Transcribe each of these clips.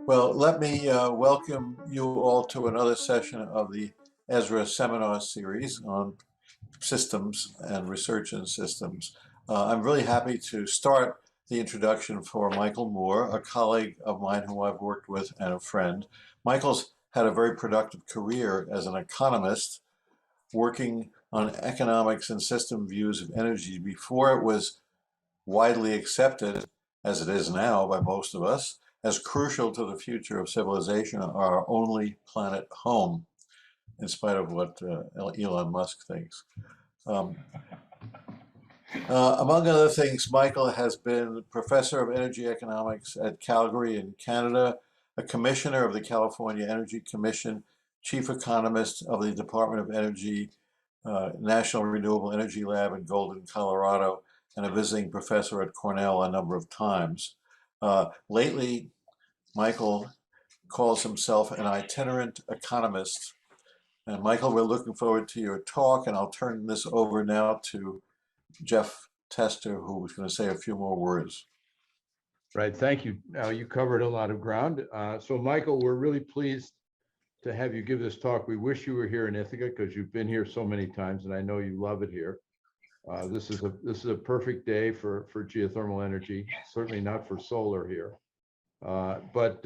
Well, let me welcome you all to another session of the Ezra seminar series on systems and research in systems. I'm really happy to start the introduction for Michael Moore, a colleague of mine who I've worked with and a friend. Michael's had a very productive career as an economist, working on economics and system views of energy before it was widely accepted, as it is now by most of us, as crucial to the future of civilization, our only planet home, in spite of what Elon Musk thinks. Among other things, Michael has been professor of energy economics at Calgary in Canada, a commissioner of the California Energy Commission, chief economist of the Department of Energy, National Renewable Energy Lab in Golden, Colorado, and a visiting professor at Cornell a number of times. Lately, Michael calls himself an itinerant economist. And Michael, we're looking forward to your talk, and I'll turn this over now to Jeff Tester, who was going to say a few more words. Right, thank you. Now, you covered a lot of ground. So Michael, we're really pleased to have you give this talk. We wish you were here in Ithaca because you've been here so many times, and I know you love it here. This is a perfect day for geothermal energy, certainly not for solar here. But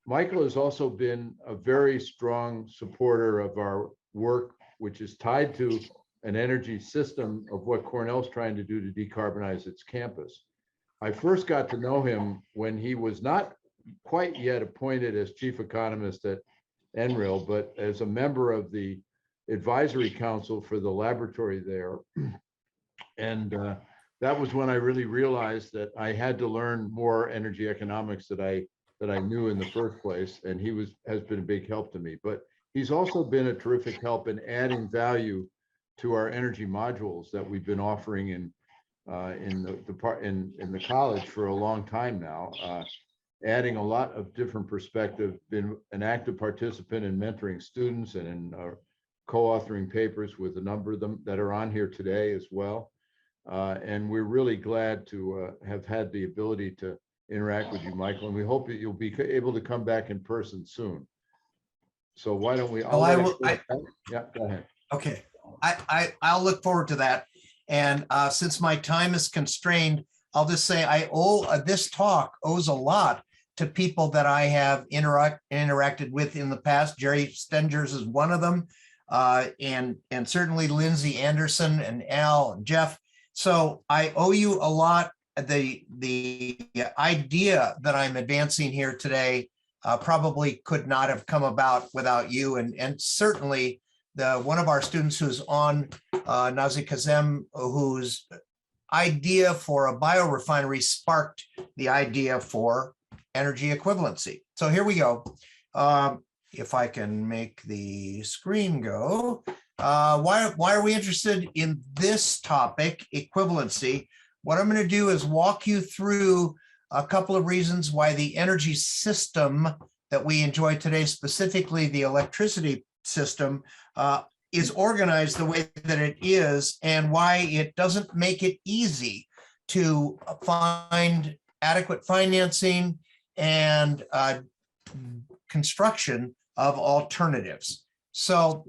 Michael has also been a very strong supporter of our work, which is tied to an energy system of what Cornell's trying to do to decarbonize its campus. I first got to know him when he was not quite yet appointed as chief economist at NREL, but as a member of the advisory council for the laboratory there. And that was when I really realized that I had to learn more energy economics that I knew in the first place, and he has been a big help to me. But he's also been a terrific help in adding value to our energy modules that we've been offering in the college for a long time now, adding a lot of different perspective, been an active participant in mentoring students and in co-authoring papers with a number of them that are on here today as well. And we're really glad to have had the ability to interact with you, Michael, and we hope that you'll be able to come back in person soon. So why don't we? Yeah, go ahead. Okay, I'll look forward to that. And since my time is constrained, I'll just say I owe this talk owes a lot to people that I have interacted with in the past. Jerry Stengers is one of them, and certainly Lindsay Anderson and Al and Jeff. So I owe you a lot. The idea that I'm advancing here today probably could not have come about without you, and certainly one of our students who's on, Nazi Kazem, whose idea for a biorefinery sparked the idea for energy equivalency. So here we go. If I can make the screen go. Why are we interested in this topic, equivalency? What I'm going to do is walk you through a couple of reasons why the energy system that we enjoy today, specifically the electricity system, is organized the way that it is, and why it doesn't make it easy to find adequate financing and construction of alternatives. So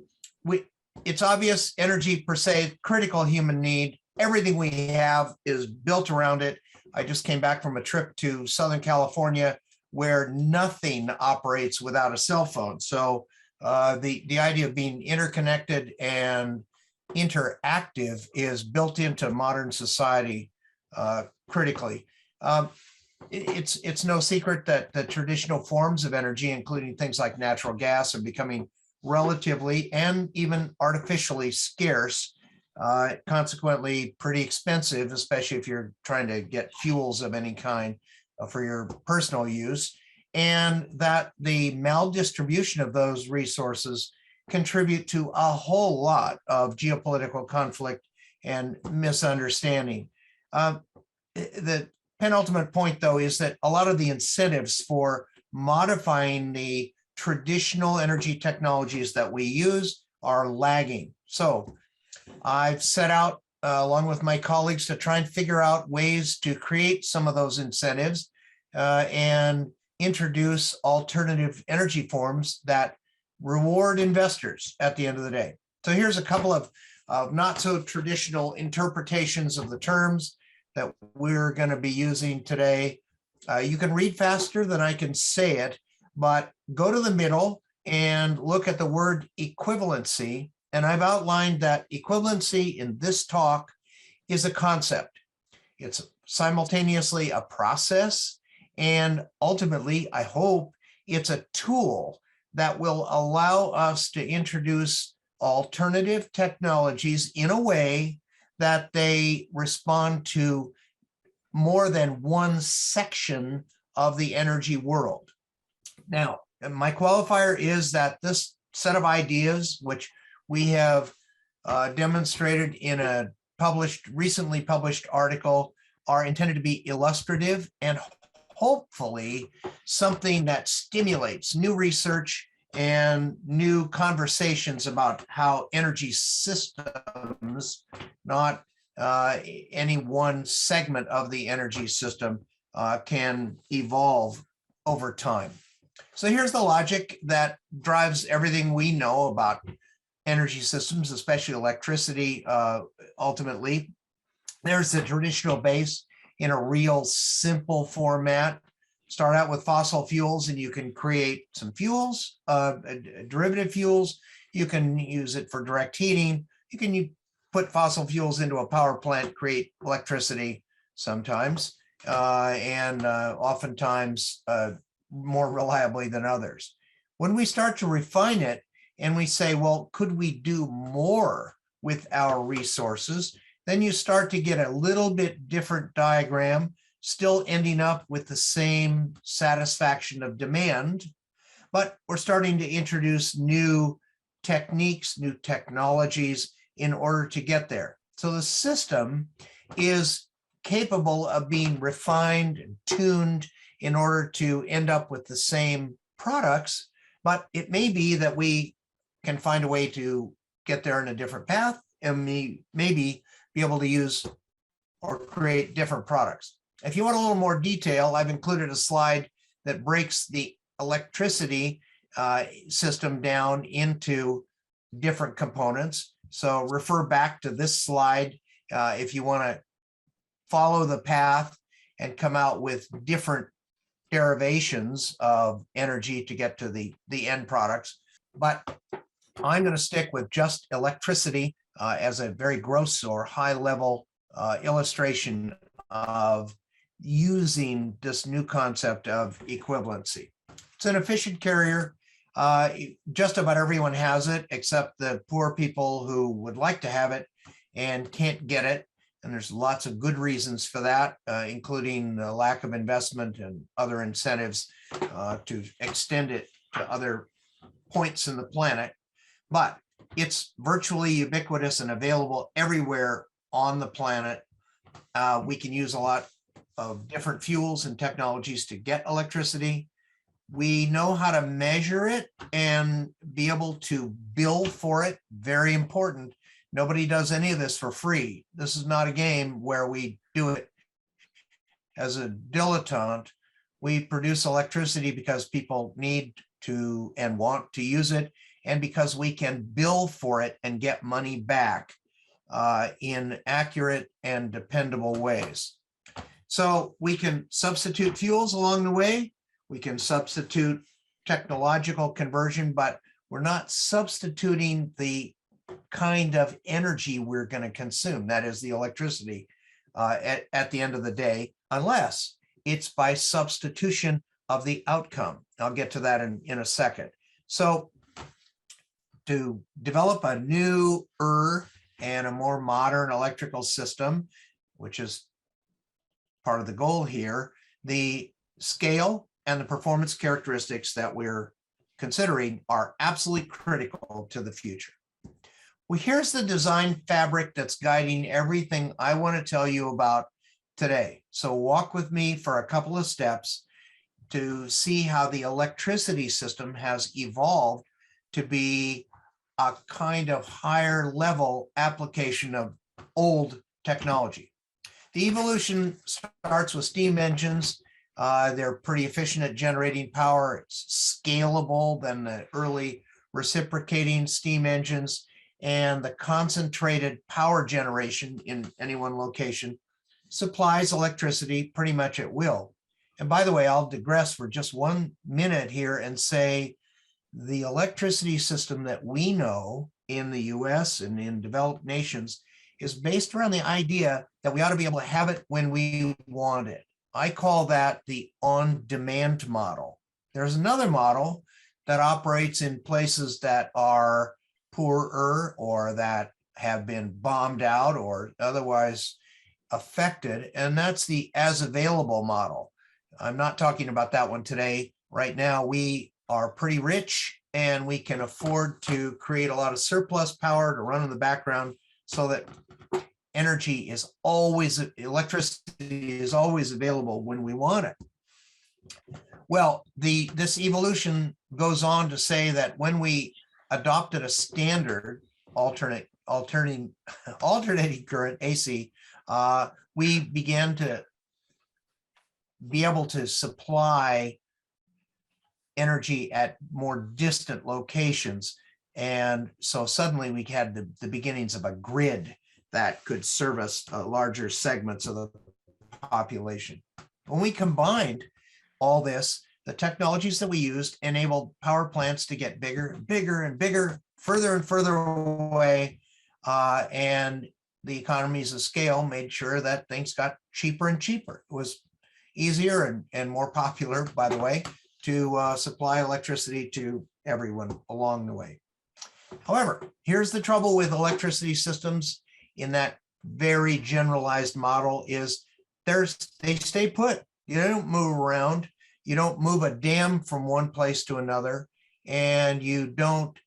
it's obvious energy per se, critical human need. Everything we have is built around it. I just came back from a trip to Southern California where nothing operates without a cell phone. So the idea of being interconnected and interactive is built into modern society critically. It's no secret that the traditional forms of energy, including things like natural gas, are becoming relatively and even artificially scarce, consequently pretty expensive, especially if you're trying to get fuels of any kind for your personal use, and that the maldistribution of those resources contribute to a whole lot of geopolitical conflict and misunderstanding. The penultimate point, though, is that a lot of the incentives for modifying the traditional energy technologies that we use are lagging. So I've set out, along with my colleagues, to try and figure out ways to create some of those incentives and introduce alternative energy forms that reward investors at the end of the day. So here's a couple of not so traditional interpretations of the terms that we're going to be using today. You can read faster than I can say it, but go to the middle and look at the word equivalency. And I've outlined that equivalency in this talk is a concept. It's simultaneously a process, and ultimately, I hope it's a tool that will allow us to introduce alternative technologies in a way that they respond to more than one section of the energy world. Now, my qualifier is that this set of ideas, which we have demonstrated in a recently published article, are intended to be illustrative and hopefully something that stimulates new research and new conversations about how energy systems, not any one segment of the energy system, can evolve over time. So here's the logic that drives everything we know about energy systems, especially electricity. Ultimately, there's the traditional base in a real simple format. Start out with fossil fuels and you can create some fuels, derivative fuels. You can use it for direct heating. You can put fossil fuels into a power plant, create electricity sometimes, and oftentimes more reliably than others. When we start to refine it and we say, well, could we do more with our resources? Then you start to get a little bit different diagram, still ending up with the same satisfaction of demand, but we're starting to introduce new techniques, new technologies in order to get there. So the system is capable of being refined and tuned in order to end up with the same products, but it may be that we can find a way to get there in a different path and maybe be able to use or create different products. If you want a little more detail, I've included a slide that breaks the electricity system down into different components. So refer back to this slide if you want to follow the path and come out with different derivations of energy to get to the end products. But I'm going to stick with just electricity as a very gross or high level illustration of using this new concept of equivalency. It's an efficient carrier. Just about everyone has it, except the poor people who would like to have it and can't get it. And there's lots of good reasons for that, including the lack of investment and other incentives to extend it to other points in the planet. But it's virtually ubiquitous and available everywhere on the planet. We can use a lot of different fuels and technologies to get electricity. We know how to measure it and be able to bill for it. Very important. Nobody does any of this for free. This is not a game where we do it as a dilettante. We produce electricity because people need to and want to use it, and because we can bill for it and get money back in accurate and dependable ways. So we can substitute fuels along the way. We can substitute technological conversion, but we're not substituting the kind of energy we're going to consume, that is the electricity at the end of the day, unless it's by substitution of the outcome. I'll get to that in a second. So to develop a newer and a more modern electrical system, which is part of the goal here, the scale and the performance characteristics that we're considering are absolutely critical to the future. Well, here's the design fabric that's guiding everything I want to tell you about today. So walk with me for a couple of steps to see how the electricity system has evolved to be a kind of higher level application of old technology. The evolution starts with steam engines They're pretty efficient at generating power. It's scalable than the early reciprocating steam engines, and the concentrated power generation in any one location supplies electricity pretty much at will. And by the way, I'll digress for just 1 minute here and say the electricity system that we know in the US and in developed nations is based around the idea that we ought to be able to have it when we want it. I call that the on-demand model. There's another model that operates in places that are poorer or that have been bombed out or otherwise affected, and that's the as available model. I'm not talking about that one today. Right now, we are pretty rich and we can afford to create a lot of surplus power to run in the background so that energy is always, electricity is always available when we want it. Well, this evolution goes on to say that when we adopted a standard alternating current AC, we began to be able to supply energy at more distant locations. And so suddenly we had the beginnings of a grid that could service larger segments of the population. When we combined all this, the technologies that we used enabled power plants to get bigger and bigger and bigger, further and further away. And the economies of scale made sure that things got cheaper and cheaper. It was easier and more popular, by the way, to supply electricity to everyone along the way. However, here's the trouble with electricity systems in that very generalized model is they stay put. You don't move around. You don't move a dam from one place to another, and you don't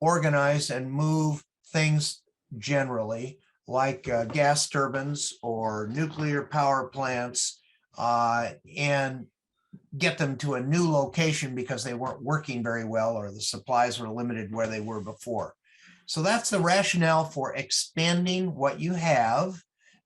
organize and move things generally like gas turbines or nuclear power plants and get them to a new location because they weren't working very well or the supplies were limited where they were before. So that's the rationale for expanding what you have,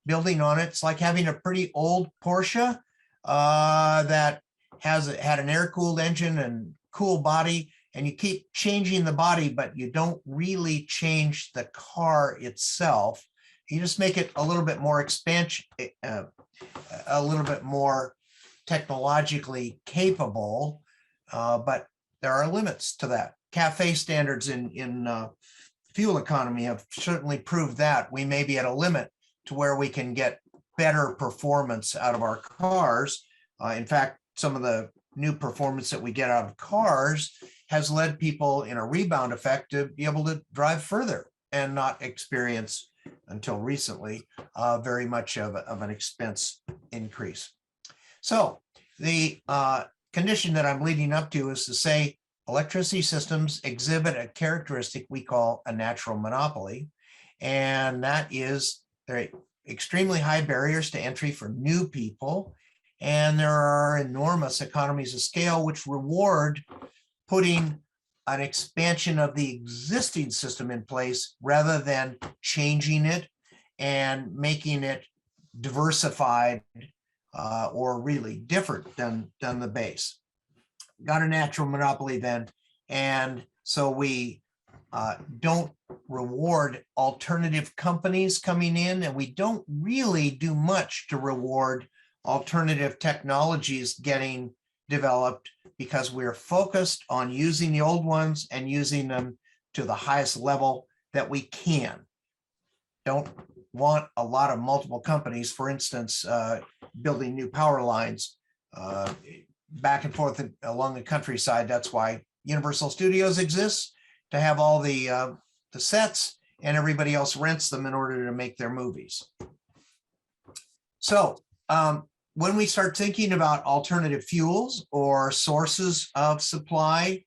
building on it. It's like having a pretty old Porsche that had an air-cooled engine and cool body, and you keep changing the body, but you don't really change the car itself. You just make it a little bit more expansion, a little bit more technologically capable, but there are limits to that. CAFE standards in fuel economy have certainly proved that we may be at a limit to where we can get better performance out of our cars. In fact, some of the new performance that we get out of cars has led people in a rebound effect to be able to drive further and not experience, until recently, very much of an expense increase. So the condition that I'm leading up to is to say electricity systems exhibit a characteristic we call a natural monopoly, and that is there are extremely high barriers to entry for new people, and there are enormous economies of scale which reward putting an expansion of the existing system in place rather than changing it and making it diversified or really different than the base. Got a natural monopoly then, and so we don't reward alternative companies coming in, and we don't really do much to reward alternative technologies getting developed because we're focused on using the old ones and using them to the highest level that we can. Don't want a lot of multiple companies, for instance, building new power lines back and forth along the countryside. That's why Universal Studios exists, to have all the sets, and everybody else rents them in order to make their movies. So when we start thinking about alternative fuels or sources of supply,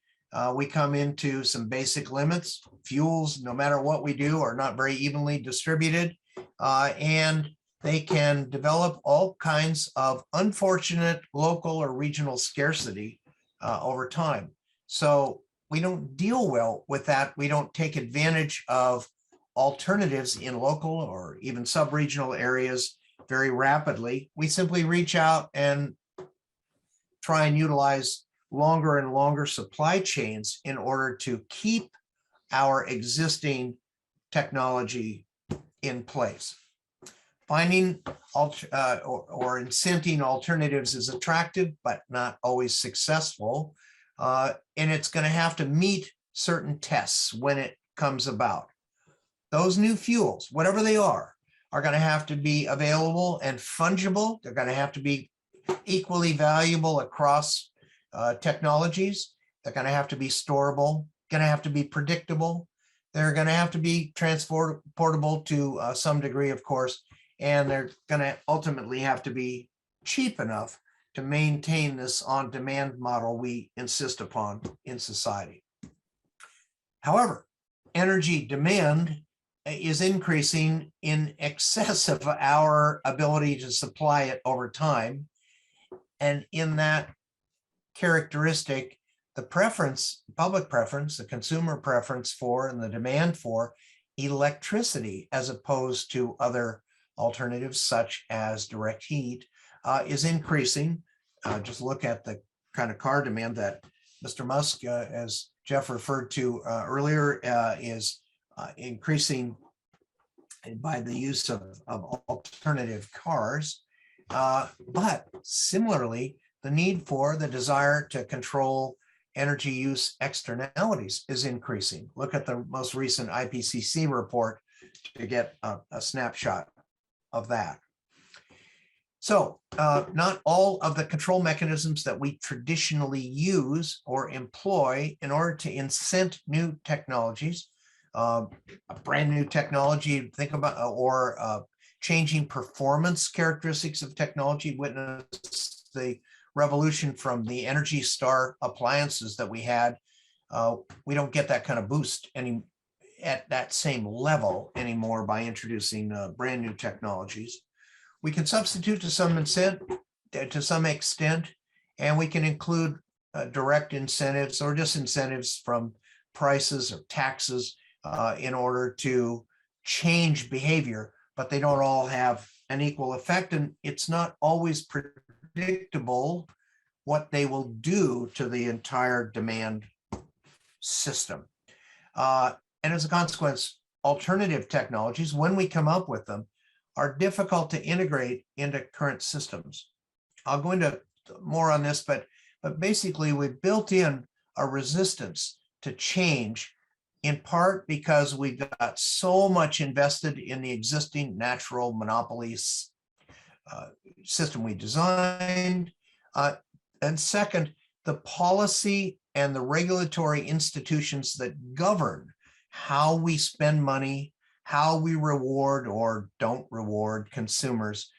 we come into some basic limits. Fuels, no matter what we do, are not very evenly distributed, and they can develop all kinds of unfortunate local or regional scarcity over time. So we don't deal well with that. We don't take advantage of alternatives in local or even sub-regional areas very rapidly. We simply reach out and try and utilize longer and longer supply chains in order to keep our existing technology in place. Finding or incenting alternatives is attractive, but not always successful. And it's going to have to meet certain tests when it comes about. Those new fuels, whatever they are going to have to be available and fungible. They're going to have to be equally valuable across technologies. They're going to have to be storable, going to have to be predictable. They're going to have to be transportable to some degree, of course, and they're going to ultimately have to be cheap enough to maintain this on-demand model we insist upon in society. However, energy demand is increasing in excess of our ability to supply it over time. And in that characteristic, the preference, public preference, the consumer preference for, and the demand for electricity as opposed to other alternatives such as direct heat is increasing. Just look at the kind of car demand that Mr. Musk, as Jeff referred to earlier, is increasing by the use of alternative cars. But similarly, the need for the desire to control energy use externalities is increasing. Look at the most recent IPCC report to get a snapshot of that. So not all of the control mechanisms that we traditionally use or employ in order to incent new technologies, a brand new technology, think about, or changing performance characteristics of technology. Witness the revolution from the Energy Star appliances that we had. We don't get that kind of boost at that same level anymore by introducing brand new technologies. We can substitute to some extent, and we can include direct incentives or disincentives from prices or taxes in order to change behavior, but they don't all have an equal effect, and it's not always predictable what they will do to the entire demand system. And as a consequence, alternative technologies, when we come up with them, are difficult to integrate into current systems. I'll go into more on this, but basically we've built in a resistance to change, in part because we've got so much invested in the existing natural monopolies system we designed. And second, the policy and the regulatory institutions that govern how we spend money, how we reward or don't reward consumers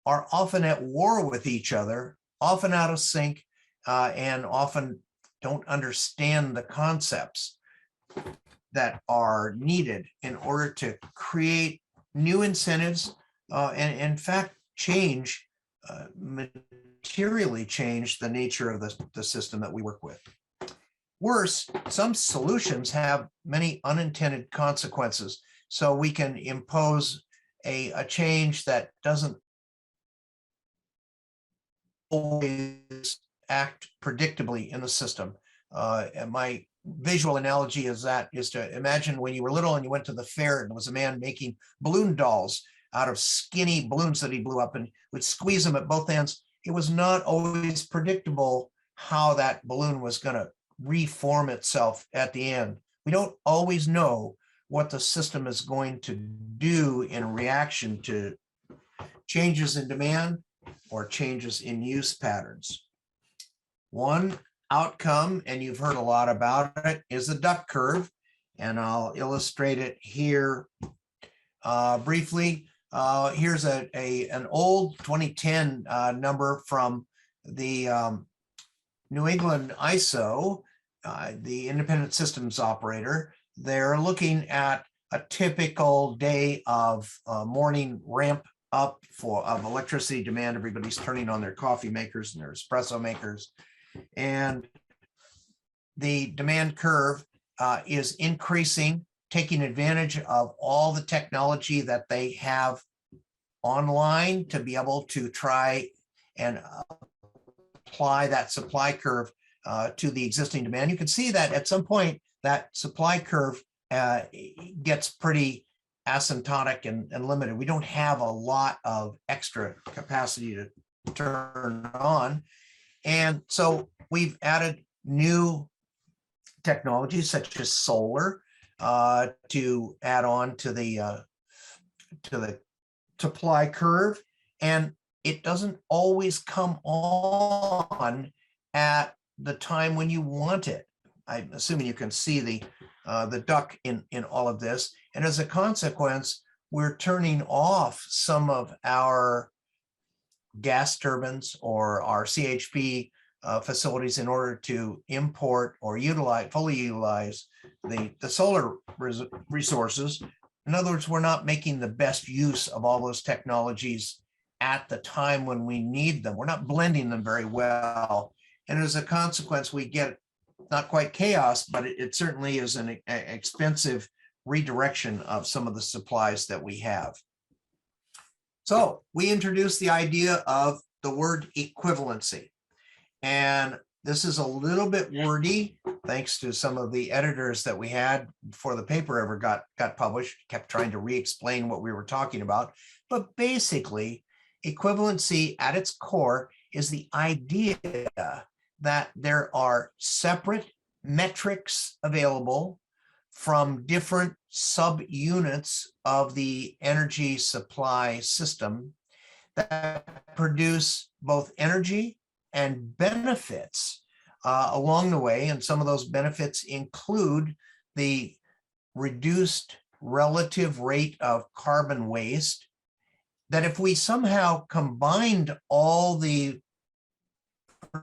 are often at war with each other, often out of sync, and often don't understand the concepts that are needed in order to create new incentives and in fact materially change the nature of the system that we work with. Worse, some solutions have many unintended consequences. So we can impose a change that doesn't always act predictably in the system. And my visual analogy is to imagine when you were little and you went to the fair and there was a man making balloon dolls out of skinny balloons that he blew up and would squeeze them at both ends. It was not always predictable how that balloon was going to reform itself at the end. We don't always know what the system is going to do in reaction to changes in demand or changes in use patterns. One outcome, and you've heard a lot about it, is the duck curve, and I'll illustrate it here briefly. Here's an old 2010 number from the New England ISO, the Independent Systems Operator. They're looking at a typical day of morning ramp up of electricity demand. Everybody's turning on their coffee makers and their espresso makers. And the demand curve is increasing, taking advantage of all the technology that they have online to be able to try and apply that supply curve to the existing demand. You can see that at some point that supply curve gets pretty asymptotic and limited. We don't have a lot of extra capacity to turn on. And so we've added new technologies such as solar to add on to the supply curve. And it doesn't always come on at the time when you want it. I'm assuming you can see the duck in all of this. And as a consequence, we're turning off some of our gas turbines or our CHP facilities in order to import or fully utilize the solar resources. In other words, we're not making the best use of all those technologies at the time when we need them. We're not blending them very well. And as a consequence, we get not quite chaos, but it certainly is an expensive redirection of some of the supplies that we have. So we introduced the idea of the word equivalency. And this is a little bit wordy, thanks to some of the editors that we had before the paper ever got published, kept trying to re-explain what we were talking about. But basically, equivalency at its core is the idea that there are separate metrics available from different subunits of the energy supply system that produce both energy and benefits along the way. And some of those benefits include the reduced relative rate of carbon waste, that if we somehow combined all the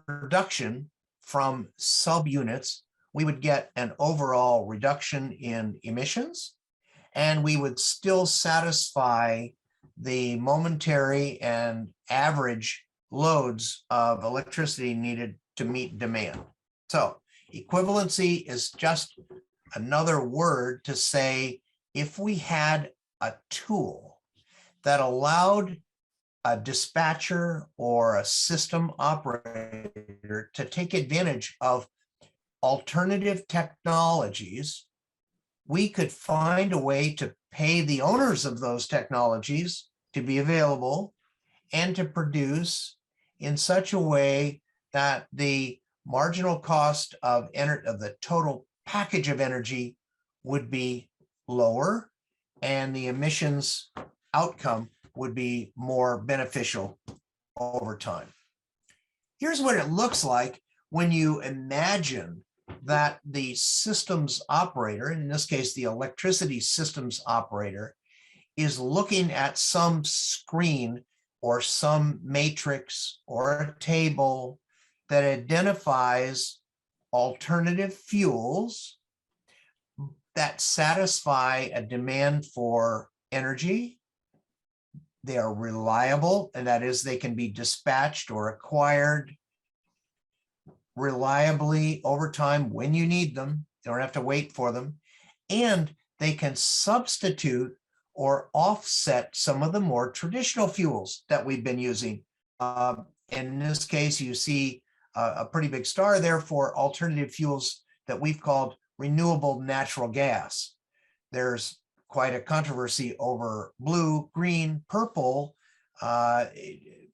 production from subunits, we would get an overall reduction in emissions, and we would still satisfy the momentary and average loads of electricity needed to meet demand. So equivalency is just another word to say, if we had a tool that allowed a dispatcher or a system operator to take advantage of alternative technologies, we could find a way to pay the owners of those technologies to be available and to produce in such a way that the marginal cost of the total package of energy would be lower and the emissions outcome would be more beneficial over time. Here's what it looks like when you imagine that the systems operator, in this case, the electricity systems operator, is looking at some screen or some matrix or a table that identifies alternative fuels that satisfy a demand for energy. They are reliable, and that is they can be dispatched or acquired reliably over time when you need them. You don't have to wait for them. And they can substitute or offset some of the more traditional fuels that we've been using. In this case, you see a pretty big star there for alternative fuels that we've called renewable natural gas. There's quite a controversy over blue, green, purple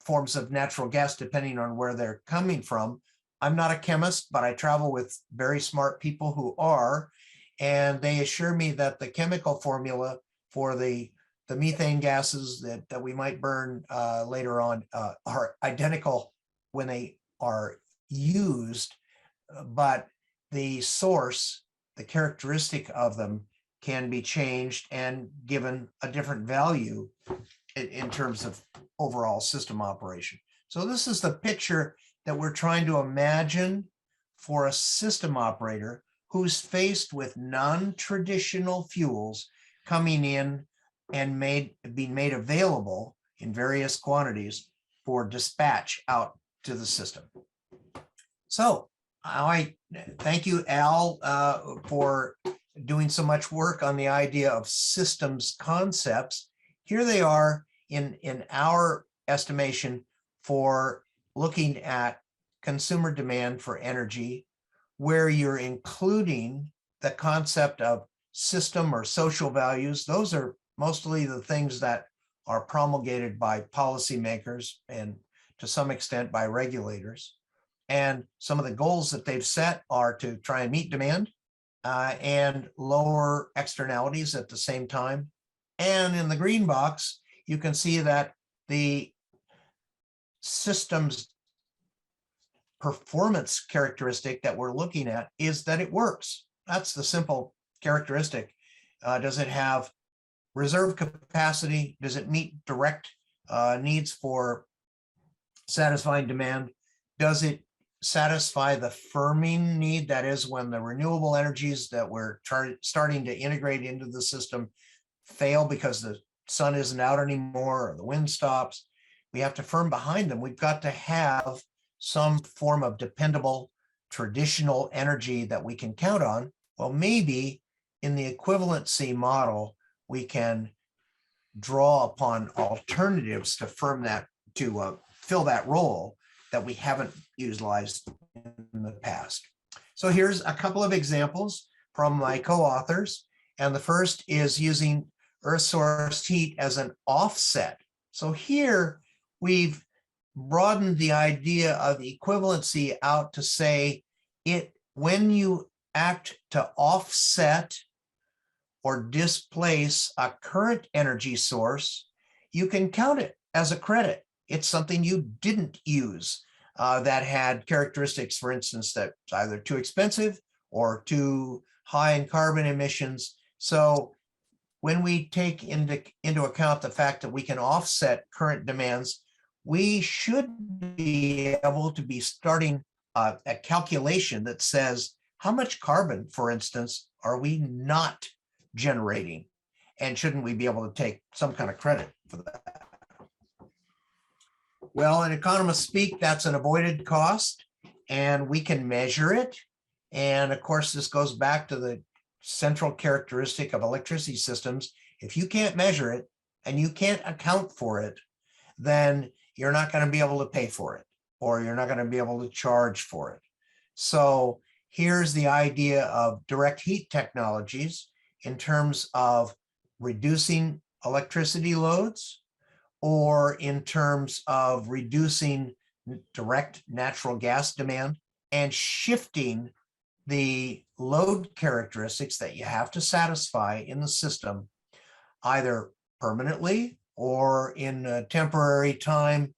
forms of natural gas, depending on where they're coming from. I'm not a chemist, but I travel with very smart people who are, and they assure me that the chemical formula for the methane gases that we might burn later on are identical when they are used, but the source, the characteristic of them can be changed and given a different value in terms of overall system operation. So this is the picture that we're trying to imagine for a system operator who's faced with non-traditional fuels coming in and being made available in various quantities for dispatch out to the system. So I thank you, Al, for doing so much work on the idea of systems concepts. Here they are in our estimation for looking at consumer demand for energy, where you're including the concept of system or social values. Those are mostly the things that are promulgated by policymakers and to some extent by regulators. And some of the goals that they've set are to try and meet demand and lower externalities at the same time. And in the green box, you can see that the system's performance characteristic that we're looking at is that it works. That's the simple characteristic. Does it have reserve capacity? Does it meet direct needs for satisfying demand? Does it satisfy the firming need? That is, when the renewable energies that we're starting to integrate into the system fail because the sun isn't out anymore or the wind stops, we have to firm behind them. We've got to have some form of dependable traditional energy that we can count on. Well, maybe in the equivalency model, we can draw upon alternatives to firm that, to fill that role that we haven't utilized in the past. So here's a couple of examples from my co-authors. And the first is using earth source heat as an offset. So here we've broadened the idea of equivalency out to say when you act to offset or displace a current energy source, you can count it as a credit. It's something you didn't use that had characteristics, for instance, that's either too expensive or too high in carbon emissions. So when we take into account the fact that we can offset current demands, we should be able to be starting a calculation that says how much carbon, for instance, are we not generating? And shouldn't we be able to take some kind of credit for that? Well, in economists speak, that's an avoided cost, and we can measure it. And of course, this goes back to the central characteristic of electricity systems. If you can't measure it and you can't account for it, then you're not going to be able to pay for it, or you're not going to be able to charge for it. So here's the idea of direct heat technologies in terms of reducing electricity loads, or in terms of reducing direct natural gas demand and shifting the load characteristics that you have to satisfy in the system, either permanently or in a temporary time,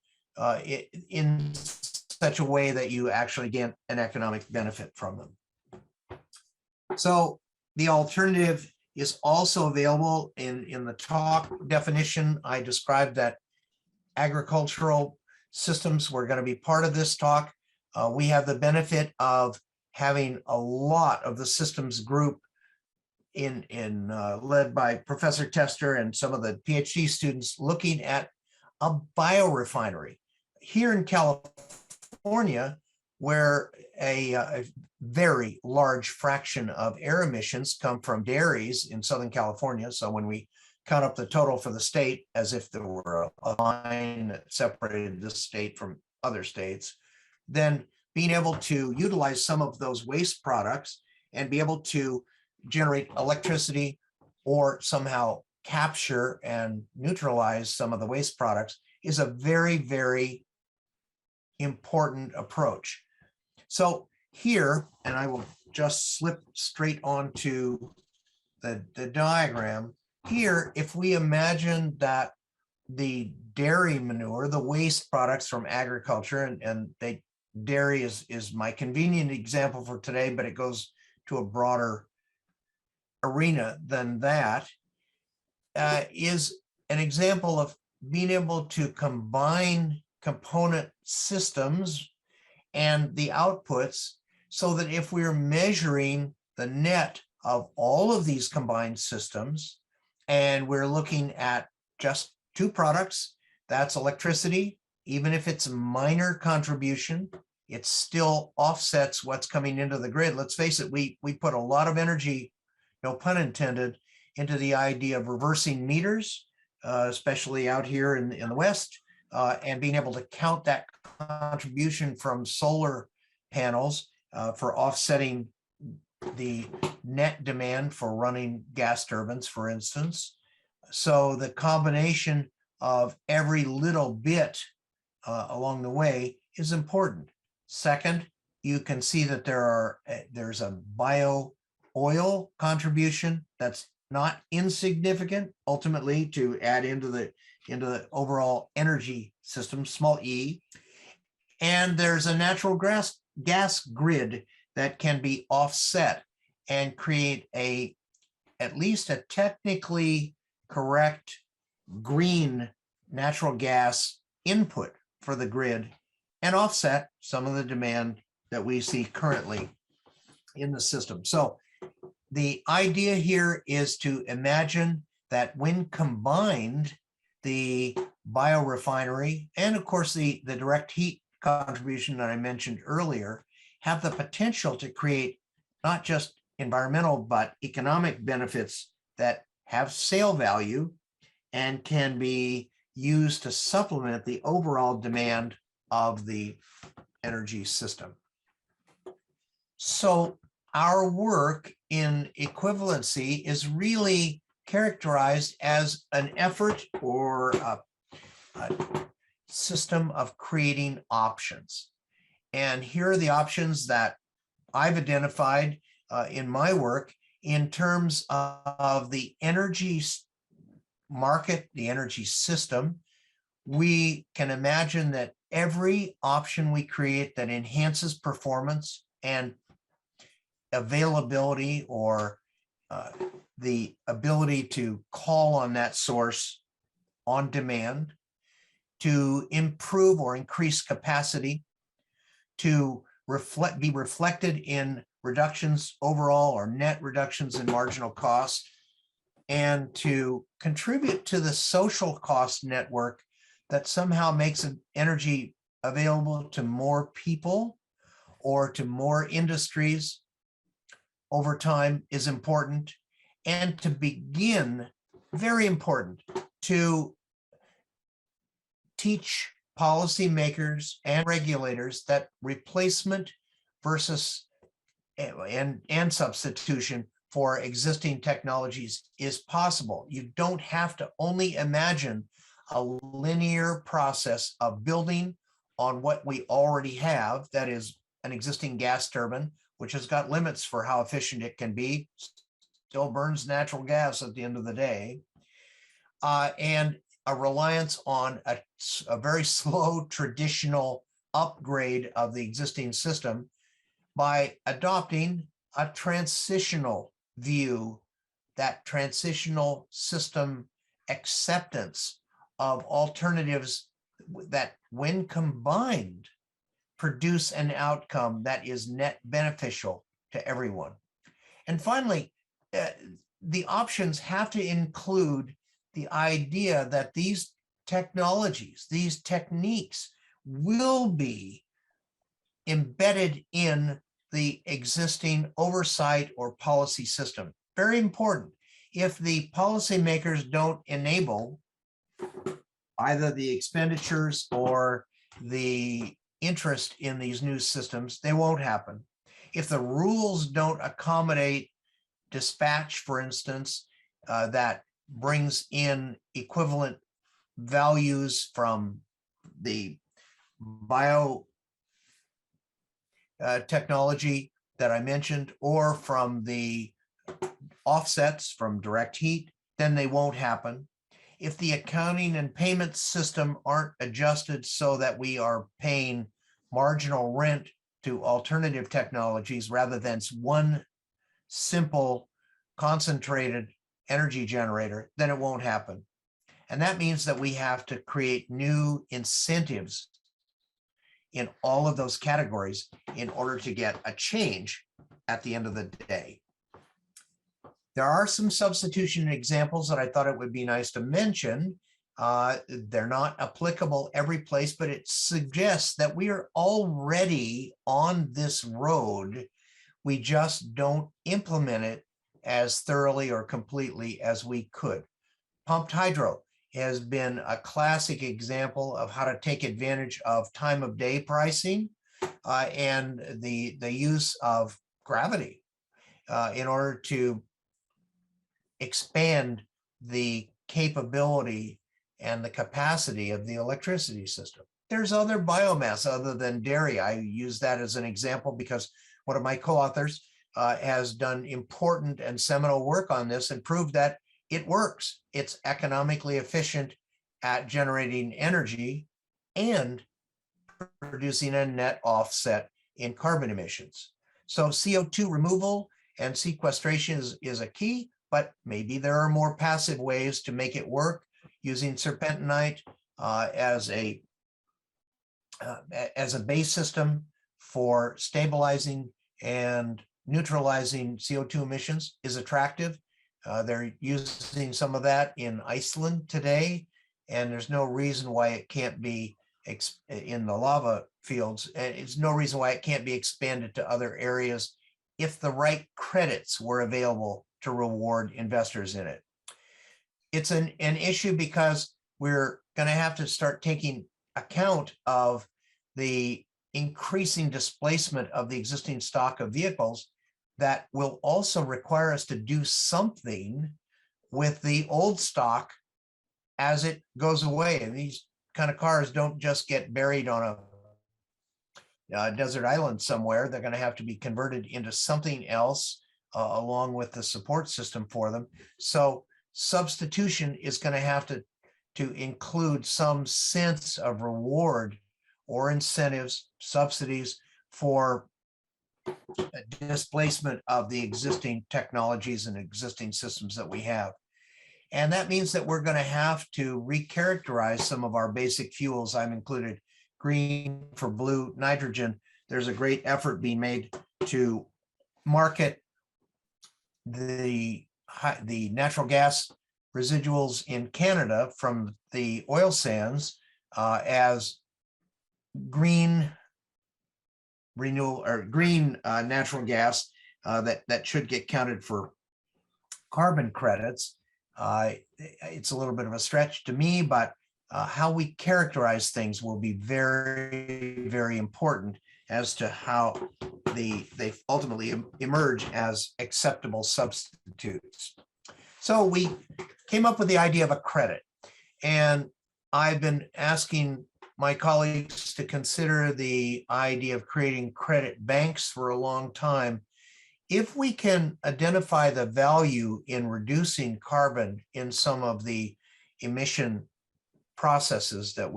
in such a way that you actually get an economic benefit from them. So the alternative is also available in the talk definition. I described that agricultural systems were going to be part of this talk. We have the benefit of having a lot of the systems group led by Professor Tester and some of the PhD students looking at a biorefinery here in California, where a very large fraction of air emissions come from dairies in Southern California. So when we count up the total for the state, as if there were a line that separated this state from other states, then being able to utilize some of those waste products and be able to generate electricity or somehow capture and neutralize some of the waste products is a very, very important approach. So here, and I will just slip straight onto the diagram here, if we imagine that the dairy manure, the waste products from agriculture, and dairy is my convenient example for today, but it goes to a broader arena than that, is an example of being able to combine component systems and the outputs, so that if we're measuring the net of all of these combined systems, and we're looking at just two products, that's electricity, even if it's a minor contribution, it still offsets what's coming into the grid. Let's face it, we put a lot of energy, no pun intended, into the idea of reversing meters, especially out here in the West, and being able to count that contribution from solar panels for offsetting the net demand for running gas turbines, for instance. So the combination of every little bit along the way is important. Second, you can see that there's a bio oil contribution that's not insignificant ultimately to add into the overall energy system, small e. And there's a natural gas grid that can be offset and create at least a technically correct green natural gas input for the grid and offset some of the demand that we see currently in the system. So the idea here is to imagine that when combined, the biorefinery and of course the direct heat contribution that I mentioned earlier have the potential to create not just environmental but economic benefits that have sale value and can be used to supplement the overall demand of the energy system. So our work in equivalency is really characterized as an effort or a system of creating options. And here are the options that I've identified in my work in terms of the energy market, the energy system. We can imagine that every option we create that enhances performance and availability or the ability to call on that source on demand, to improve or increase capacity, to be reflected in reductions overall or net reductions in marginal cost, and to contribute to the social cost network that somehow makes energy available to more people or to more industries over time is important. And to begin, very important, to teach policymakers and regulators that replacement versus and substitution for existing technologies is possible. You don't have to only imagine a linear process of building on what we already have, that is an existing gas turbine, which has got limits for how efficient it can be, still burns natural gas at the end of the day, and a reliance on a very slow traditional upgrade of the existing system by adopting a transitional view, that transitional system acceptance of alternatives that when combined produce an outcome that is net beneficial to everyone. And finally, the options have to include the idea that these technologies, these techniques will be embedded in the existing oversight or policy system. Very important. If the policymakers don't enable either the expenditures or the interest in these new systems, they won't happen. If the rules don't accommodate dispatch, for instance, that brings in equivalent values from the bio technology that I mentioned, or from the offsets from direct heat, then they won't happen. If the accounting and payment system aren't adjusted so that we are paying marginal rent to alternative technologies rather than one simple concentrated energy generator, then it won't happen. And that means that we have to create new incentives in all of those categories in order to get a change at the end of the day. There are some substitution examples that I thought it would be nice to mention. They're not applicable every place, but it suggests that we are already on this road. We just don't implement it as thoroughly or completely as we could. Pumped hydro has been a classic example of how to take advantage of time of day pricing and the use of gravity in order to expand the capability and the capacity of the electricity system. There's other biomass other than dairy. I use that as an example because one of my co-authors has done important and seminal work on this and proved that it works. It's economically efficient at generating energy and producing a net offset in carbon emissions. So CO2 removal and sequestration is a key, but maybe there are more passive ways to make it work using serpentinite as a base system for stabilizing and neutralizing CO2 emissions is attractive. They're using some of that in Iceland today, and there's no reason why it can't be in the lava fields, and it's no reason why it can't be expanded to other areas if the right credits were available to reward investors in it. It's an issue because we're going to have to start taking account of the increasing displacement of the existing stock of vehicles that will also require us to do something with the old stock as it goes away. And these kind of cars don't just get buried on a desert island somewhere. They're going to have to be converted into something else along with the support system for them. So substitution is going to have to include some sense of reward or incentives, subsidies for displacement of the existing technologies and existing systems that we have. And that means that we're going to have to recharacterize some of our basic fuels. I've included green for blue nitrogen. There's a great effort being made to market the natural gas residuals in Canada from the oil sands as green renewal or green natural gas that should get counted for carbon credits. It's a little bit of a stretch to me, but how we characterize things will be very, very important as to how they ultimately emerge as acceptable substitutes. So we came up with the idea of a credit, and I've been asking my colleagues to consider the idea of creating credit banks for a long time. If we can identify the value in reducing carbon in some of the emission processes that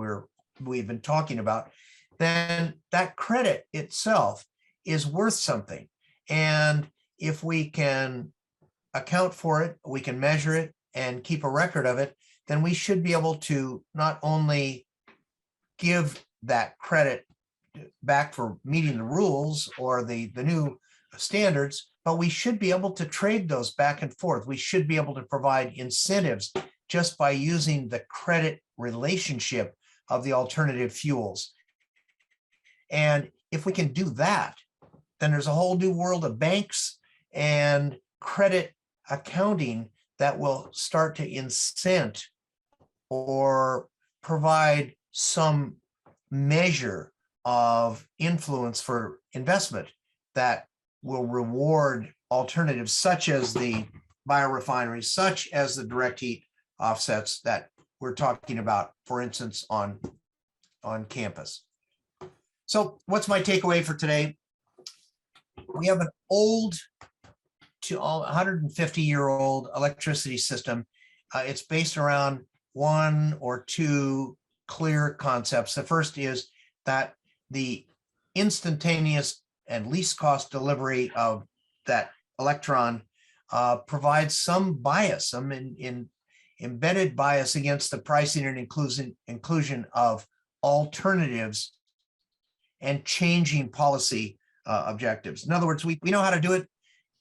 we've been talking about, then that credit itself is worth something. And if we can account for it, we can measure it and keep a record of it, then we should be able to not only give that credit back for meeting the rules or the new standards, but we should be able to trade those back and forth. We should be able to provide incentives just by using the credit relationship of the alternative fuels. And if we can do that, then there's a whole new world of banks and credit accounting that will start to incent or provide some measure of influence for investment that will reward alternatives such as the biorefineries, such as the direct heat offsets that we're talking about, for instance, on campus. So what's my takeaway for today? We have an old to 150-year-old electricity system. It's based around one or two clear concepts. The first is that the instantaneous and least cost delivery of that electron provides some bias, some embedded bias against the pricing and inclusion of alternatives and changing policy objectives. In other words, we know how to do it.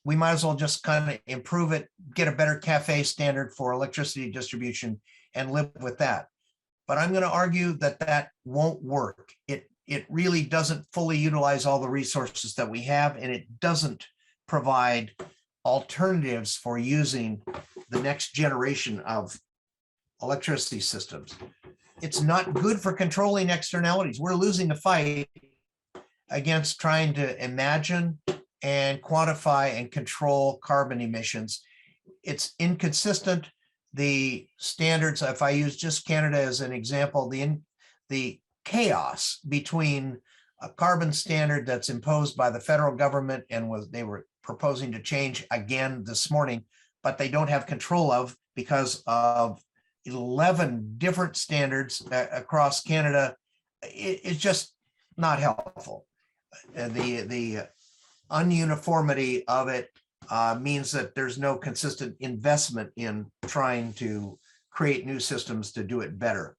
We might as well just kind of improve it, get a better CAFE standard for electricity distribution and live with that. But I'm going to argue that that won't work. It really doesn't fully utilize all the resources that we have, and it doesn't provide alternatives for using the next generation of electricity systems. It's not good for controlling externalities. We're losing the fight against trying to imagine and quantify and control carbon emissions. It's inconsistent. The standards, if I use just Canada as an example, the chaos between a carbon standard that's imposed by the federal government and they were proposing to change again this morning, but they don't have control of because of 11 different standards across Canada. It's just not helpful. The ununiformity of it means that there's no consistent investment in trying to create new systems to do it better.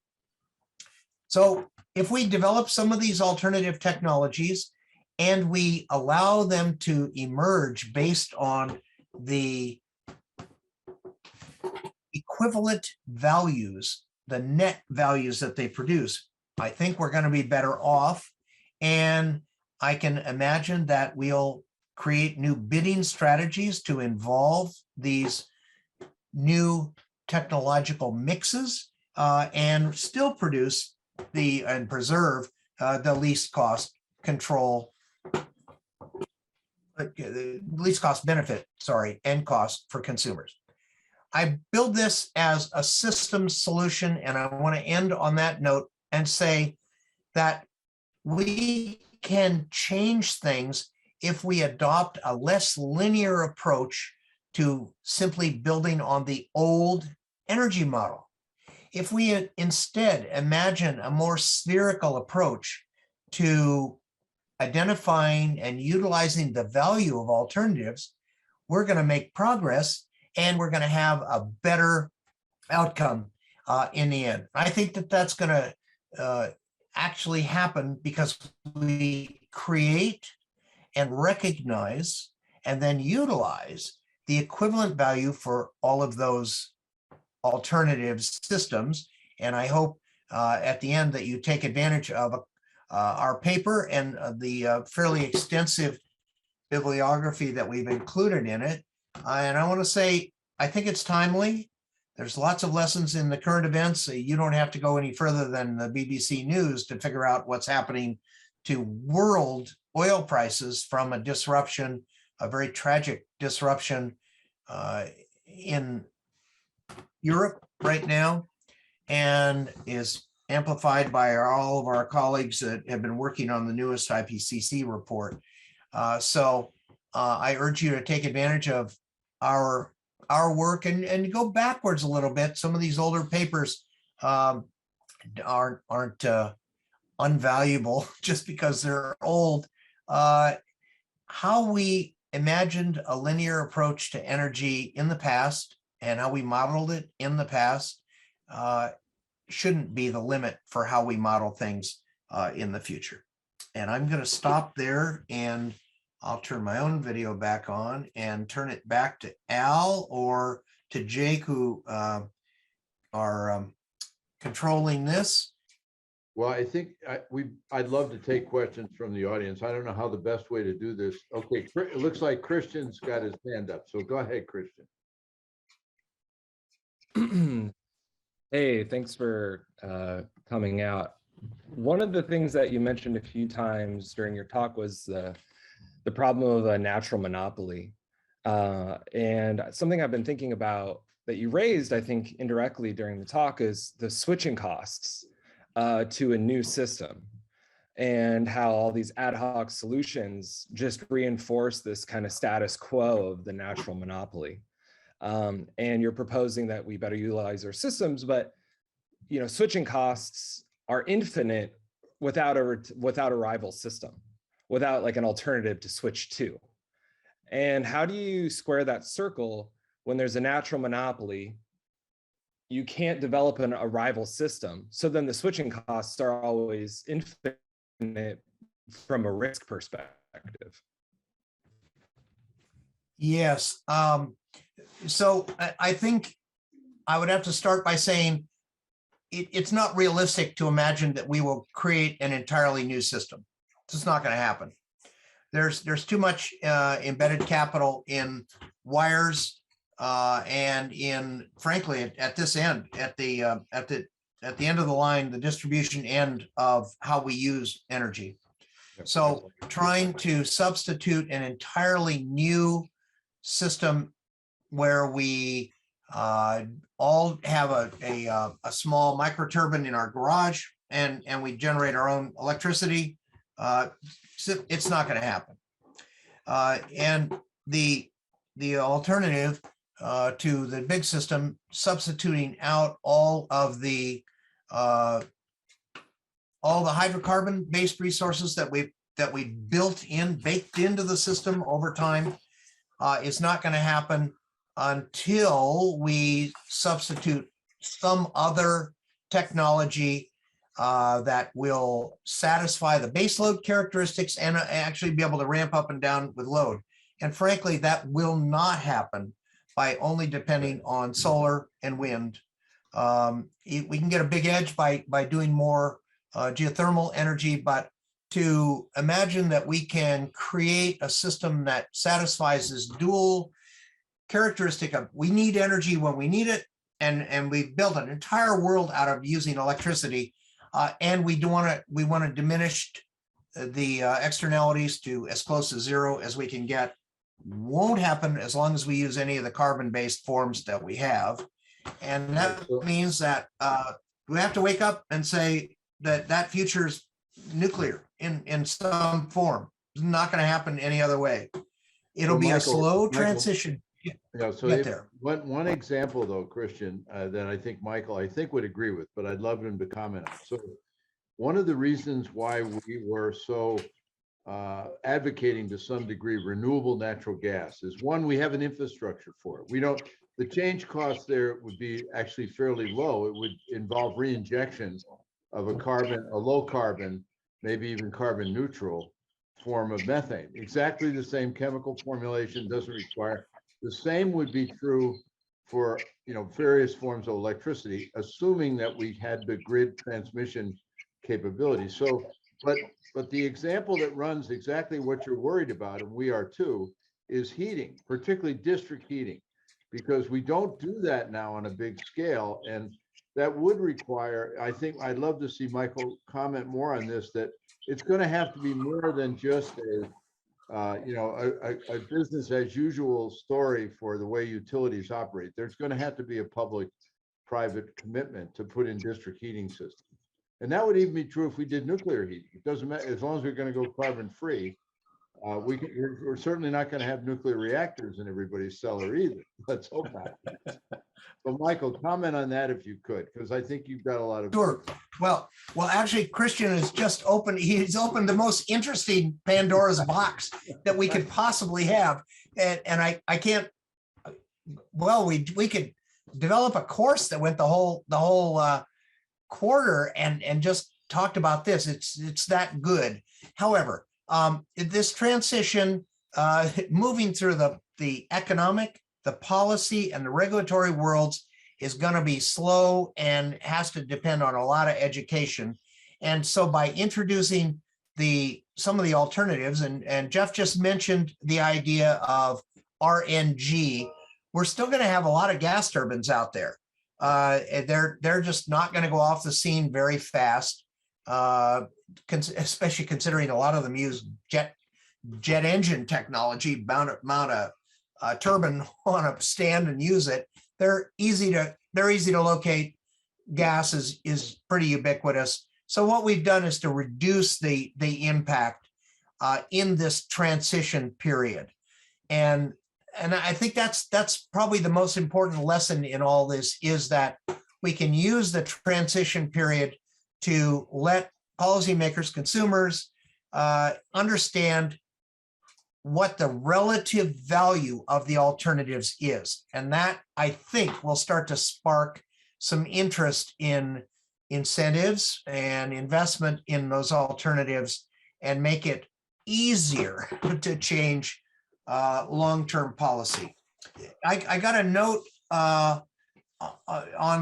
So if we develop some of these alternative technologies and we allow them to emerge based on the equivalent values, the net values that they produce, I think we're going to be better off. And I can imagine that we'll create new bidding strategies to involve these new technological mixes and still produce and preserve the least cost control, the least cost benefit, end cost for consumers. I build this as a systems solution, and I want to end on that note and say that we can change things if we adopt a less linear approach to simply building on the old energy model. If we instead imagine a more spherical approach to identifying and utilizing the value of alternatives, we're going to make progress and we're going to have a better outcome in the end. I think that that's going to actually happen because we create and recognize and then utilize the equivalent value for all of those alternative systems. And I hope at the end that you take advantage of our paper and the fairly extensive bibliography that we've included in it. And I want to say, I think it's timely. There's lots of lessons in the current events. You don't have to go any further than the BBC News to figure out what's happening to world oil prices from a disruption, a very tragic disruption in Europe right now, and is amplified by all of our colleagues that have been working on the newest IPCC report. So I urge you to take advantage of our work and go backwards a little bit. Some of these older papers aren't unvaluable just because they're old. How we imagined a linear approach to energy in the past and how we modeled it in the past shouldn't be the limit for how we model things in the future. And I'm going to stop there, and I'll turn my own video back on and turn it back to Al or to Jake, who are controlling this. Well, I think I'd love to take questions from the audience. I don't know how the best way to do this. Okay, it looks like Christian's got his hand up. So go ahead, Christian. Hey, thanks for coming out. One of the things that you mentioned a few times during your talk was the problem of a natural monopoly. And something I've been thinking about that you raised, I think, indirectly during the talk is the switching costs to a new system, and how all these ad hoc solutions just reinforce this kind of status quo of the natural monopoly. And you're proposing that we better utilize our systems, but switching costs are infinite without a rival system, without like an alternative to switch to. And how do you square that circle when there's a natural monopoly? You can't develop a rival system. So then the switching costs are always infinite from a risk perspective. Yes. So I think I would have to start by saying it's not realistic to imagine that we will create an entirely new system. It's just not going to happen. There's too much embedded capital in wires, and frankly, at this end, at the end of the line, the distribution end of how we use energy. So trying to substitute an entirely new system where we all have a small microturbine in our garage and we generate our own electricity, it's not going to happen. And the alternative to the big system, substituting out all the hydrocarbon based resources that we baked into the system over time, is not going to happen until we substitute some other technology that will satisfy the baseload characteristics and actually be able to ramp up and down with load. And frankly, that will not happen by only depending on solar and wind. We can get a big edge by doing more geothermal energy, but to imagine that we can create a system that satisfies this dual characteristic of we need energy when we need it, and we've built an entire world out of using electricity, and we want to diminish the externalities to as close to zero as we can get. Won't happen as long as we use any of the carbon-based forms that we have, and that means that we have to wake up and say that future's nuclear in some form. It's not going to happen any other way. It'll be a slow transition. Yeah, so one example though, Christian, that I think Michael would agree with, but I'd love him to comment on. So one of the reasons why we were so advocating to some degree renewable natural gas is, one, we have an infrastructure for it. We don't, the change cost there would be actually fairly low. It would involve re-injection of a low carbon, maybe even carbon neutral form of methane. Exactly the same chemical formulation, doesn't require. The same would be true for various forms of electricity, assuming that we had the grid transmission capability. So, but the example that runs exactly what you're worried about, and we are too, is heating, particularly district heating, because we don't do that now on a big scale. And that would require, I think I'd love to see Michael comment more on this, that it's going to have to be more than just a business as usual story for the way utilities operate. There's going to have to be a public-private commitment to put in district heating systems. And that would even be true if we did nuclear heating. It doesn't matter, as long as we're going to go carbon-free. We're certainly not going to have nuclear reactors in everybody's cellar either. Let's hope not. So Michael, comment on that if you could, because I think you've got a lot of. Sure. Well, actually, Christian has just opened. He's opened the most interesting Pandora's box that we could possibly have, and I can't. Well, we could develop a course that went the whole quarter and just talked about this. It's that good. However, this transition, moving through the economic, the policy, and the regulatory worlds is going to be slow and has to depend on a lot of education. And so by introducing some of the alternatives, and Jeff just mentioned the idea of RNG, we're still going to have a lot of gas turbines out there. They're just not going to go off the scene very fast, especially considering a lot of them use jet engine technology, mount a turbine on a stand and use it. They're easy to locate. Gas is pretty ubiquitous. So what we've done is to reduce the impact in this transition period. And I think that's probably the most important lesson in all this, is that we can use the transition period to let policymakers, consumers understand what the relative value of the alternatives is. And that, I think, will start to spark some interest in incentives and investment in those alternatives and make it easier to change long-term policy. I got a note on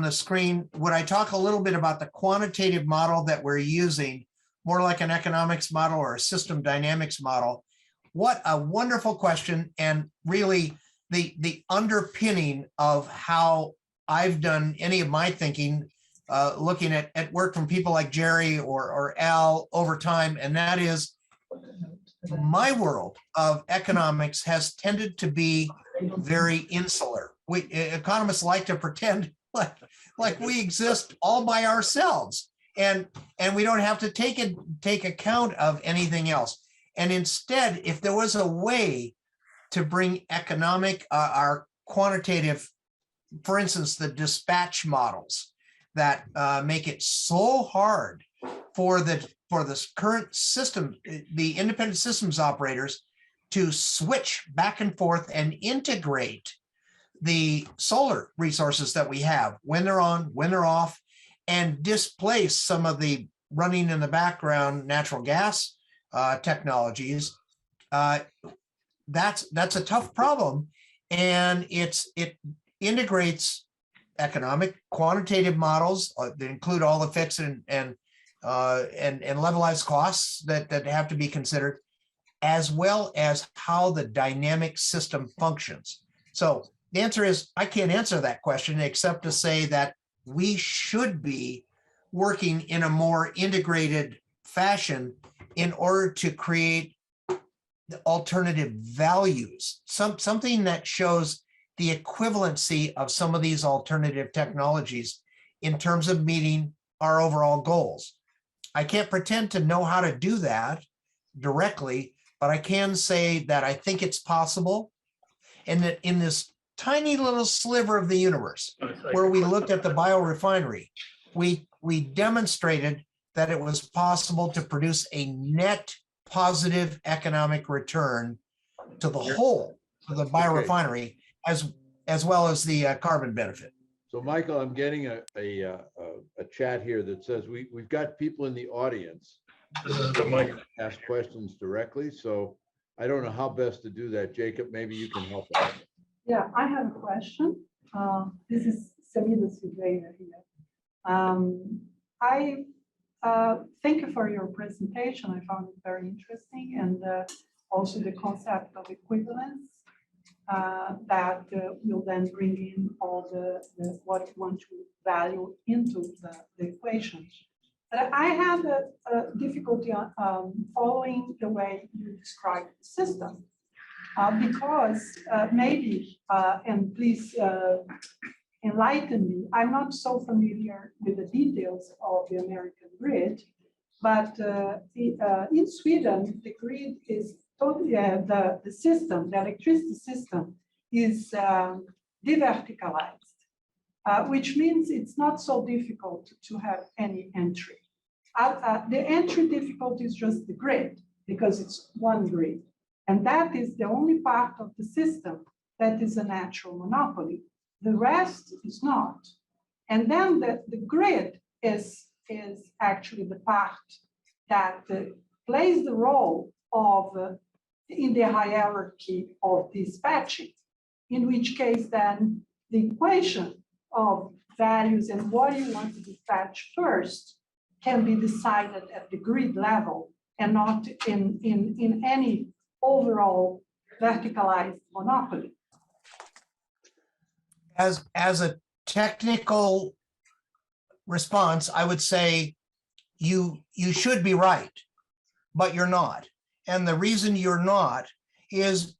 the screen. Would I talk a little bit about the quantitative model that we're using, more like an economics model or a system dynamics model? What a wonderful question. And really, the underpinning of how I've done any of my thinking, looking at work from people like Jerry or Al over time, and that is my world of economics has tended to be very insular. We economists like to pretend like we exist all by ourselves, and we don't have to take account of anything else. And instead, if there was a way to bring economic, our quantitative, for instance, the dispatch models that make it so hard for this current system, the independent systems operators, to switch back and forth and integrate the solar resources that we have when they're on, when they're off, and displace some of the running in the background natural gas technologies. That's a tough problem, and it integrates economic quantitative models that include all the fixed and levelized costs that have to be considered, as well as how the dynamic system functions. So the answer is, I can't answer that question except to say that we should be working in a more integrated fashion in order to create the alternative values, something that shows the equivalency of some of these alternative technologies in terms of meeting our overall goals. I can't pretend to know how to do that directly, but I can say that I think it's possible, and that in this tiny little sliver of the universe where we looked at the biorefinery, we demonstrated that it was possible to produce a net positive economic return to the whole of the biorefinery, as well as the carbon benefit. So Michael, I'm getting a chat here that says we've got people in the audience that ask questions directly. So I don't know how best to do that. Jacob, maybe you can help us. Yeah, I have a question. This is Samida Silveira here. I thank you for your presentation. I found it very interesting, and also the concept of equivalence that will then bring in all the what you want to value into the equation. But I had a difficulty following the way you described the system. Because maybe, and please enlighten me, I'm not so familiar with the details of the American grid, but in Sweden, the grid is totally, the system, the electricity system is deverticalized, which means it's not so difficult to have any entry. The entry difficulty is just the grid, because it's one grid. And that is the only part of the system that is a natural monopoly. The rest is not. And then the grid is actually the part that plays the role of in the hierarchy of dispatching, in which case then the equation of values and what you want to dispatch first can be decided at the grid level and not in any overall verticalized monopoly. As a technical response, I would say you should be right, but you're not. And the reason you're not is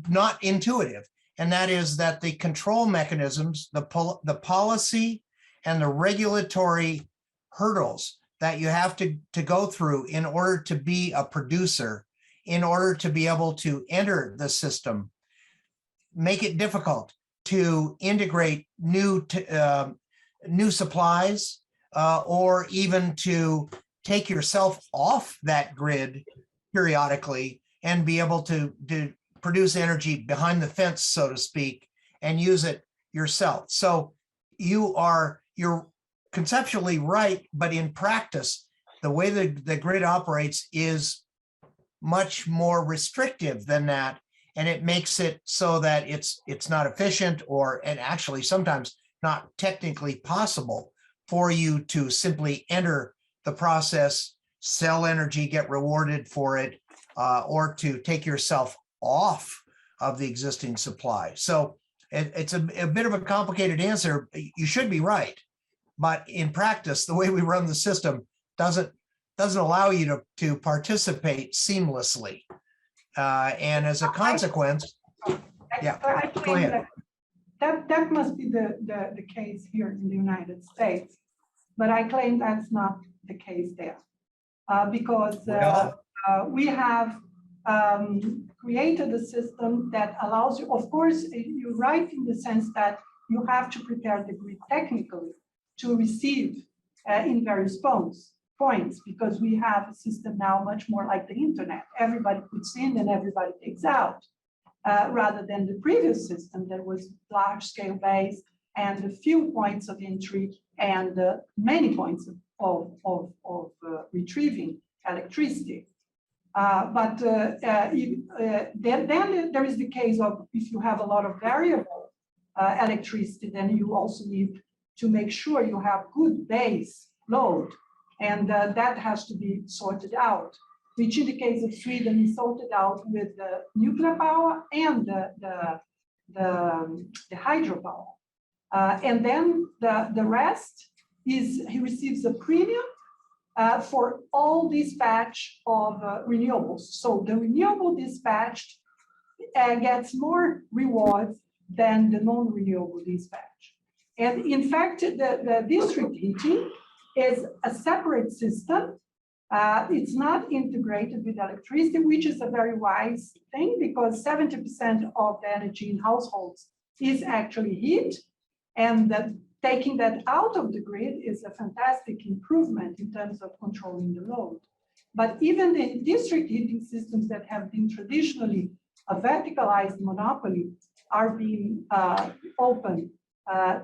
not intuitive, and that is that the control mechanisms, the policy and the regulatory hurdles that you have to go through in order to be a producer, in order to be able to enter the system, make it difficult to integrate new supplies, or even to take yourself off that grid periodically and be able to produce energy behind the fence, so to speak, and use it yourself. So you're conceptually right, but in practice, the way the grid operates is much more restrictive than that, and it makes it so that it's not efficient, and actually sometimes not technically possible for you to simply enter the process, sell energy, get rewarded for it, or to take yourself off of the existing supply. So it's a bit of a complicated answer. You should be right. But in practice, the way we run the system doesn't allow you to participate seamlessly. And as a consequence, yeah, I go claim ahead. that must be the case here in the United States, but I claim that's not the case there because we have created a system that allows you, of course, you're right in the sense that you have to prepare the grid technically to receive in various points, because we have a system now much more like the internet. Everybody puts in and everybody takes out, rather than the previous system that was large scale based and a few points of entry and many points of retrieving electricity. But then there is the case of if you have a lot of variable electricity, then you also need to make sure you have good base load, and that has to be sorted out, which in the case of Sweden is sorted out with the nuclear power and the hydropower. And then the rest is he receives a premium for all dispatch of renewables. So the renewable dispatched gets more rewards than the non-renewable dispatch. And in fact, the district heating is a separate system. It's not integrated with electricity, which is a very wise thing because 70% of the energy in households is actually heat. And taking that out of the grid is a fantastic improvement in terms of controlling the load. But even the district heating systems that have been traditionally a verticalized monopoly are being open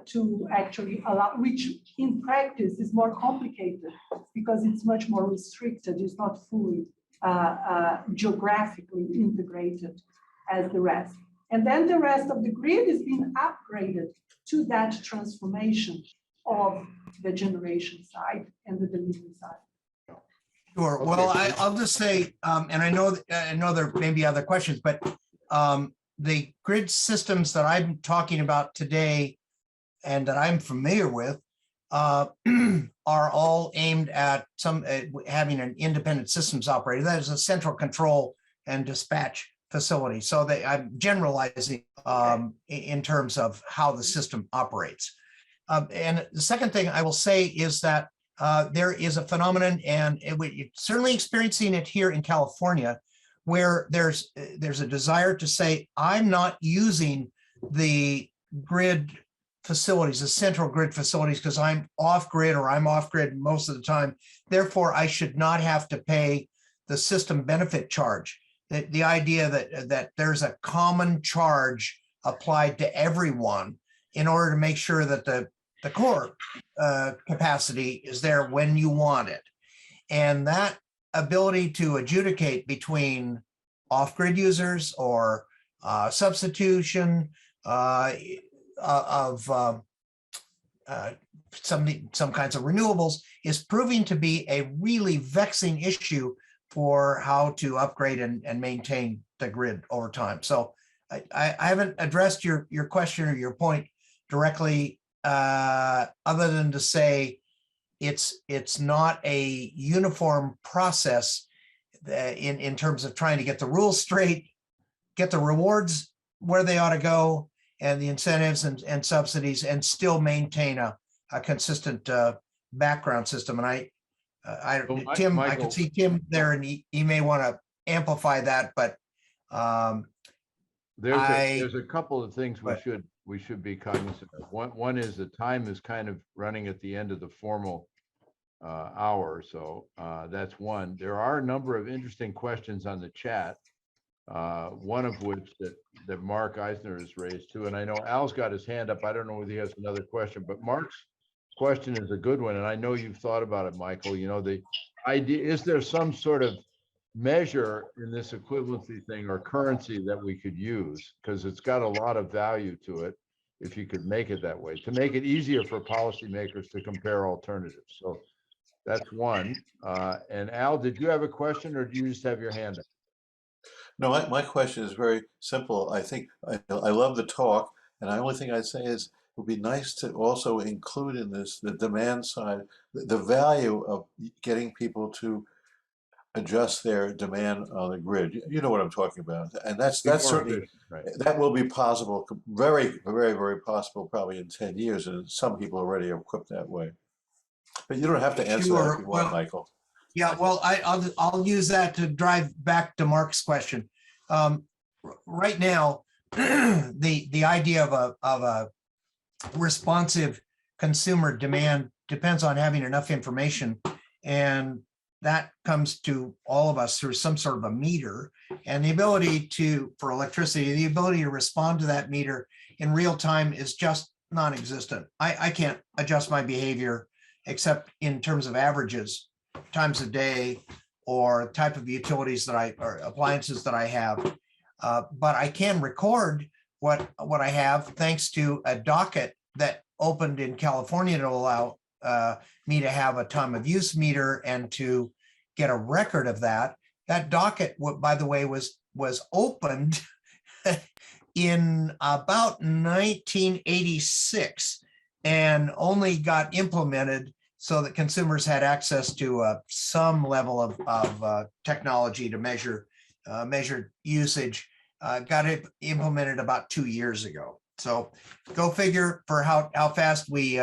to actually allow, which in practice is more complicated because it's much more restricted. It's not fully geographically integrated as the rest. And then the rest of the grid is being upgraded to that transformation of the generation side and the delivery side. Sure. Well, I'll just say, and I know there may be other questions, but the grid systems that I'm talking about today and that I'm familiar with are all aimed at having an independent systems operator. That is a central control and dispatch facility. So I'm generalizing in terms of how the system operates. And the second thing I will say is that there is a phenomenon, and we're certainly experiencing it here in California, where there's a desire to say, I'm not using the grid facilities, the central grid facilities, because I'm off grid or I'm off grid most of the time. Therefore, I should not have to pay the system benefit charge. The idea that there's a common charge applied to everyone in order to make sure that the core capacity is there when you want it. And that ability to adjudicate between off-grid users or substitution of some kinds of renewables is proving to be a really vexing issue for how to upgrade and maintain the grid over time. So I haven't addressed your question or your point directly, other than to say it's not a uniform process in terms of trying to get the rules straight, get the rewards where they ought to go, and the incentives and subsidies, and still maintain a consistent background system. And Tim, Michael, I can see Tim there, and he may want to amplify that, but there's a couple of things we should be cognizant of. One is the time is kind of running at the end of the formal hour, so that's one. There are a number of interesting questions on the chat, one of which that Mark Eisner has raised too, and I know Al's got his hand up. I don't know whether he has another question, but Mark's question is a good one, and I know you've thought about it, Michael. You know, the idea, is there some sort of measure in this equivalency thing or currency that we could use, because it's got a lot of value to it if you could make it that way, to make it easier for policymakers to compare alternatives. So that's one. And Al, did you have a question, or do you just have your hand up? No, my question is very simple. I think I love the talk, and the only thing I'd say is it would be nice to also include in this the demand side, the value of getting people to adjust their demand on the grid. You know what I'm talking about, and that's Be more certainly efficient, right? that will be possible, very possible, probably in 10 years, and some people already are equipped that way. But you don't have to answer that if Sure. you want, Well, Michael. yeah, well, I'll use that to drive back to Mark's question. Right now, the idea of a responsive consumer demand depends on having enough information, and that comes to all of us through some sort of a meter, and the ability to, for electricity, the ability to respond to that meter in real time is just non-existent. I can't adjust my behavior except in terms of averages, times a day, or type of utilities that or appliances that I have. But I can record what I have thanks to a docket that opened in California to allow me to have a time of use meter and to get a record of that. That docket, by the way, was opened in about 1986 and only got implemented so that consumers had access to some level of technology to measure usage. Got it implemented about 2 years ago. So go figure for how fast we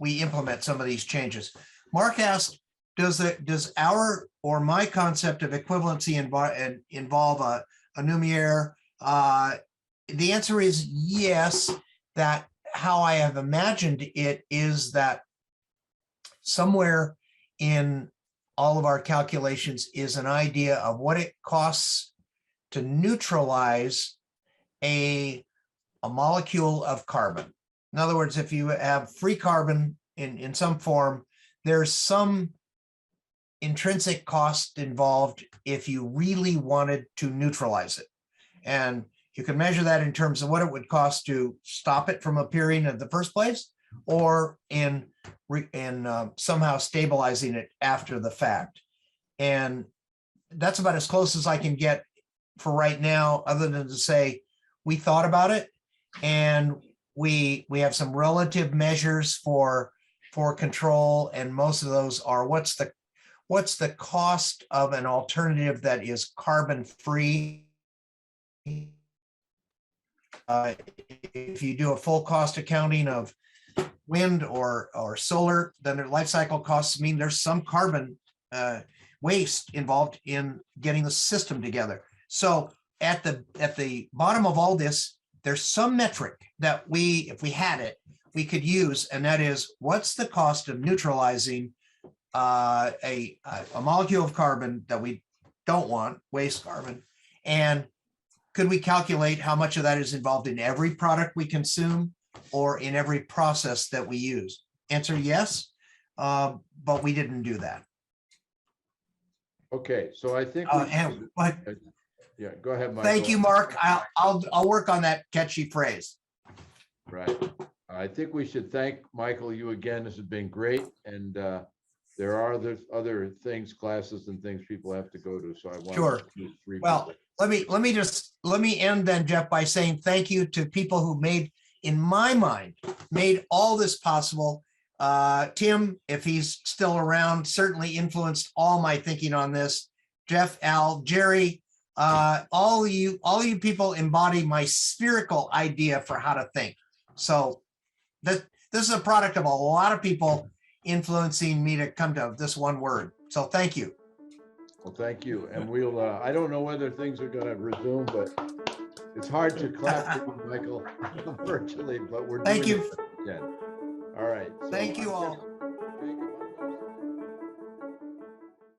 implement some of these changes. Mark asked, does our or my concept of equivalency involve a Numiere? The answer is yes. That how I have imagined it is that somewhere in all of our calculations is an idea of what it costs to neutralize a molecule of carbon. In other words, if you have free carbon in some form, there's some intrinsic cost involved if you really wanted to neutralize it. And you can measure that in terms of what it would cost to stop it from appearing in the first place, or in somehow stabilizing it after the fact. And that's about as close as I can get for right now, other than to say, we thought about it, and we have some relative measures for control, and most of those are what's the cost of an alternative that is carbon free. If you do a full cost accounting of wind or solar, then their life cycle costs mean there's some carbon waste involved in getting the system together. So at the bottom of all this, there's some metric that if we had it, we could use, and that is what's the cost of neutralizing a molecule of carbon that we don't want, waste carbon, and could we calculate how much of that is involved in every product we consume or in every process that we use? Answer yes, but we didn't do that. Okay, so I think. Yeah, go ahead, Michael. Thank you, Mark. I'll work on that catchy phrase. Right. I think we should thank Michael, you again. This has been great. And there are other things, classes and things people have to go to. So I want Sure. to Well, let me end then, Jeff, by saying thank you to people who in my mind, made all this possible. Tim, if he's still around, certainly influenced all my thinking on this. Jeff, Al, Jerry, all you people embody my spherical idea for how to think. So this is a product of a lot of people influencing me to come to this one word. So thank you. Well, thank you. And we'll, I don't know whether things are going to resume, but it's hard to clap for you, Michael, virtually, but we're Thank doing you. it again. All right. So Thank you all.